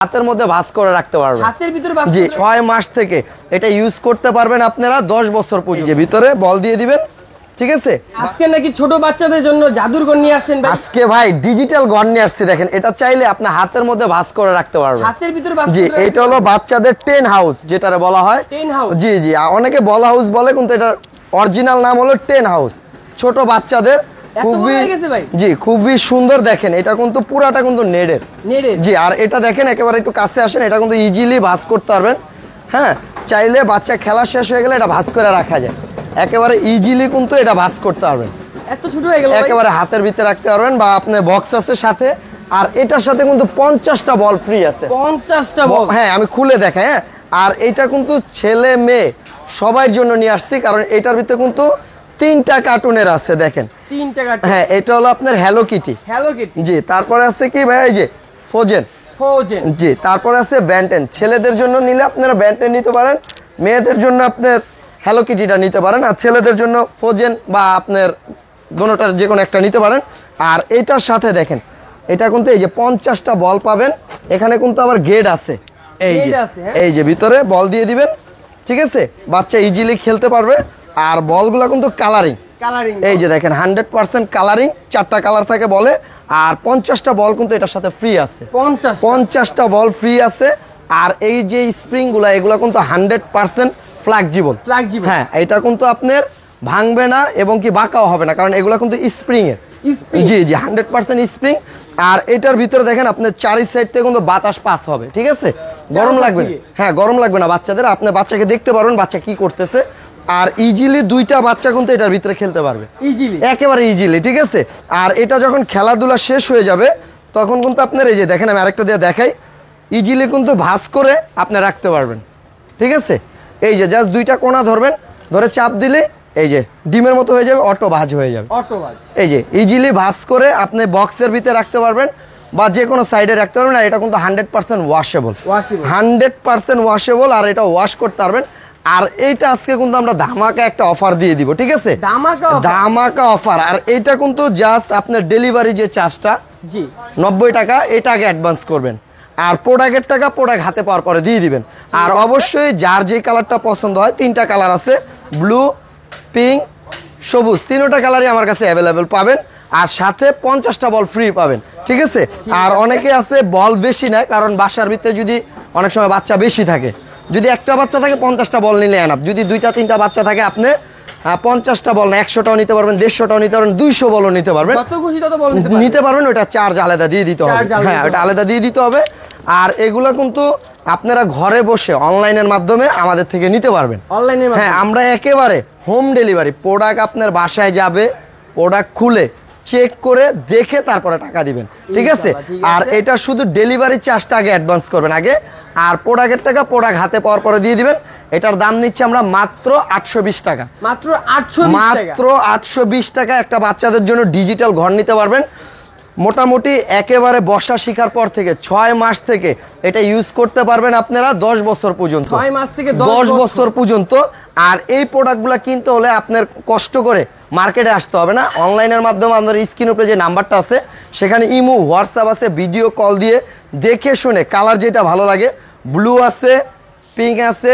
হাতের মধ্যে ভাঁজ করে রাখতে পারবেন। হাতের ভিতরে ভাঁজ জি 6 মাস থেকে এটা ইউজ করতে পারবেন আপনারা 10 বছর পর্যন্ত। ভিতরে বল দিয়ে দিবেন, ঠিক আছে। আজকে নাকি ছোট বাচ্চাদের জন্য জাদুর ঘর নিয়ে আসছেন ভাই? আজকে ভাই ডিজিটাল ঘর নিয়ে আসছি। দেখেন এটা চাইলে আপনি হাতের মধ্যে ভাঁজ করে রাখতে পারবেন। হাতের ভিতরে ভাঁজ জি এটা হলো বাচ্চাদের 10 হাউস যেটারে বলা হয়। 10 হাউস। জি জি অনেকে বল হাউস বলে, কিন্তু এটা অরিজিনাল নাম হলো 10 হাউস। ছোট বাচ্চাদের খুবই সুন্দর। দেখেন এটা কিন্তু পুরাটা কিন্তু নেডের। জি আর এটা দেখেন একেবারে একটু কাছে আসেন, এটা কিন্তু ইজিলি ভাঁজ করতে পারবেন। হ্যাঁ চাইলে বাচ্চা খেলা শেষ হয়ে গেলে এটা ভাঁজ করে রাখা যায়, একেবারে ইজিলি কিন্তু এটা ভাঁজ করতে পারবেন। এত ছোট হয়ে গেল একেবারে হাতের ভিতরে রাখতে পারবেন, বা আপনি বক্স আছে সাথে। আর এটার সাথে কিন্তু 50টা বল ফ্রি আছে। 50টা বল? হ্যাঁ আমি খুলে দেখাই। হ্যাঁ আর এটা কিন্তু ছেলে মেয়ে সবার জন্য নিয়ে আসছি, কারণ এটার ভিতরে কিন্তু 3টা কার্টুনের আছে। দেখেন 3টা কার্টুন। হ্যাঁ এটা হলো আপনার হ্যালো কিটি। হ্যালো কিটি জি তারপরে আছে কি ভাই, এই যে ফ্রোজেন। জি তারপরে আছে ব্যান্টেন। ছেলেদের জন্য নিলে আপনারা ব্যান্টেন নিতে পারেন, মেয়েদের জন্য আপনার হ্যালো কিটিটা নিতে পারেন, আর ছেলেদের জন্য ফ্রোজেন বা আপনার দোনোটার যে কোনো একটা নিতে পারেন। আর এটার সাথে দেখেন এটা কিন্তু এই যে 50টা বল পাবেন। এখানে কিন্তু আবার গেট আছে, এই যে ভিতরে বল দিয়ে দিবেন, ঠিক আছে। বাচ্চা ইজিলি খেলতে পারবে। আর বলগুলো কিন্তু কালারিং। এই যে দেখেন 100% কালারিং, 4টা কালার থাকে বলে। আর 50টা বল কিন্তু এটার সাথে ফ্রি আছে। 50টা বল ফ্রি আছে। আর এই যে স্প্রিংগুলো এগুলো কিন্তু 100% ফ্লেক্সিবল। হ্যাঁ এটা কিন্তু আপনার ভাঙবে না এবং কি বাঁকাও হবে না, কারণ এগুলো কিন্তু স্প্রিং এর। জি জি 100% স্প্রিং। আর এটার ভিতরে দেখেন আপনার চারি সাইড থেকে কিন্তু বাতাস পাস হবে, ঠিক আছে। গরম লাগবে না। হ্যাঁ গরম লাগবে না বাচ্চাদের। আপনি বাচ্চাকে দেখতে পারবেন বাচ্চা কি করতেছে। আর ইজিলি 2টা বাচ্চা কিন্তু এটার ভিতরে খেলতে পারবে একেবারে ইজিলি, ঠিক আছে। আর এটা যখন খেলাধুলা শেষ হয়ে যাবে তখন কিন্তু আপনার এই যে দেখেন আমি আরেকটা দিয়ে দেখাই, ইজিলি কিন্তু ভাঁজ করে আপনি রাখতে পারবেন, ঠিক আছে। এই যে জাস্ট 2টা কোণা ধরবেন, ধরে চাপ দিলে এই যে ডিমের মতো হয়ে যাবে, অটো ভাঁজ হয়ে যাবে। এই যে ইজিলি ভাঁজ করে আপনি বক্সের ভিতরে রাখতে পারবেন বা যে কোনো সাইডে রাখতে পারবেন। আর এটা কিন্তু 100% ওয়াশেবল, 100% ওয়াশেবল। আর এটা ওয়াশ করতে পারবেন। আর এইটা আজকে কিন্তু আমরা ধামাকা একটা অফার দিয়ে দিব, ঠিক আছে। ধামাকা অফার। আর এইটা কিন্তু জাস্ট আপনার ডেলিভারি যে চার্জটা 90 টাকা, এটা আগে অ্যাডভান্স করবেন। আর প্রোডাক্টের টাকা প্রোডাক্ট হাতে পাওয়ার পরে দিয়ে দিবেন। আর অবশ্যই যার যে কালারটা পছন্দ হয়, 3টা কালার আছে, ব্লু, পিঙ্ক, সবুজ, 3টা কালারই আমার কাছে অ্যাভেলেবেল পাবেন। আর সাথে 50টা বল ফ্রি পাবেন, ঠিক আছে। আর অনেকে আছে বল বেশি নেয়, কারণ বাসার ভিতরে যদি অনেক সময় বাচ্চা বেশি থাকে, যদি একটা বাচ্চা থাকে 50টা বল নিলে এনাফ। যদি 2টা 3টা বাচ্চা থাকে আপনি 50টা বল না 100টাও নিতে পারবেন, 150টাও নিতে পারবেন, 200 বলও নিতে পারবেন, নিতে পারবেন। ওটা চার্জ আলাদা দিয়ে দিতে হবে। হ্যাঁ ওটা আলাদা দিয়ে দিতে হবে। আর এগুলো কিন্তু আপনারা ঘরে বসে অনলাইনের মাধ্যমে আমাদের থেকে নিতে পারবেন। হ্যাঁ আমরা একেবারে হোম ডেলিভারি, প্রোডাক্ট আপনার বাসায় যাবে, প্রোডাক্ট খুলে চেক করে দেখে তারপরে টাকা দিবেন, ঠিক আছে। আর এটা শুধু ডেলিভারি চার্জটা আগে অ্যাডভান্স করবেন আগে, আর প্রোডাক্টের টাকা প্রোডাক্ট হাতে পাওয়ার পরে দিয়ে দিবেন। এটার দাম নিচ্ছে আমরা মাত্র 820 টাকা। মাত্র 820 টাকা একটা বাচ্চাদের জন্য ডিজিটাল ঘর নিতে পারবেন। মোটামুটি একেবারে বসা শেখার পর থেকে 6 মাস থেকে এটা ইউজ করতে পারবেন আপনারা 10 বছর পর্যন্ত। 6 মাস থেকে 10 বছর পর্যন্ত। আর এই প্রোডাক্টগুলো কিনতে হলে আপনার কষ্ট করে মার্কেটে আসতে হবে না। অনলাইনের মাধ্যমে আপনার স্ক্রিন উপরে যে নাম্বারটা আছে সেখানে ইমো, হোয়াটসঅ্যাপ আছে, ভিডিও কল দিয়ে দেখে শুনে কালার যেটা ভালো লাগে, ব্লু আছে, পিঙ্ক আছে,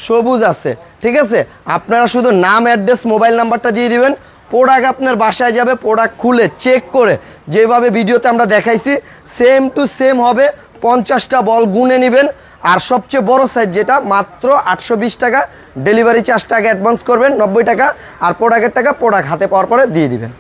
সবুজ আছে, ঠিক আছে। আপনারা শুধু নাম, অ্যাড্রেস, মোবাইল নাম্বারটা দিয়ে দিবেন। প্রোডাক্ট আপনার বাসায় যাবে, প্রোডাক্ট খুলে চেক করে যেভাবে ভিডিওতে আমরা দেখাইছি সেম টু সেম হবে। 50টা বল গুনে নেবেন। আর সবচেয়ে বড় সাইজ যেটা মাত্র 820 টাকা, ডেলিভারি চার্জটা আগে অ্যাডভান্স করবেন 90 টাকা। আর প্রোডাক্টের টাকা প্রোডাক্ট হাতে পাওয়ার পরে দিয়ে দিবেন।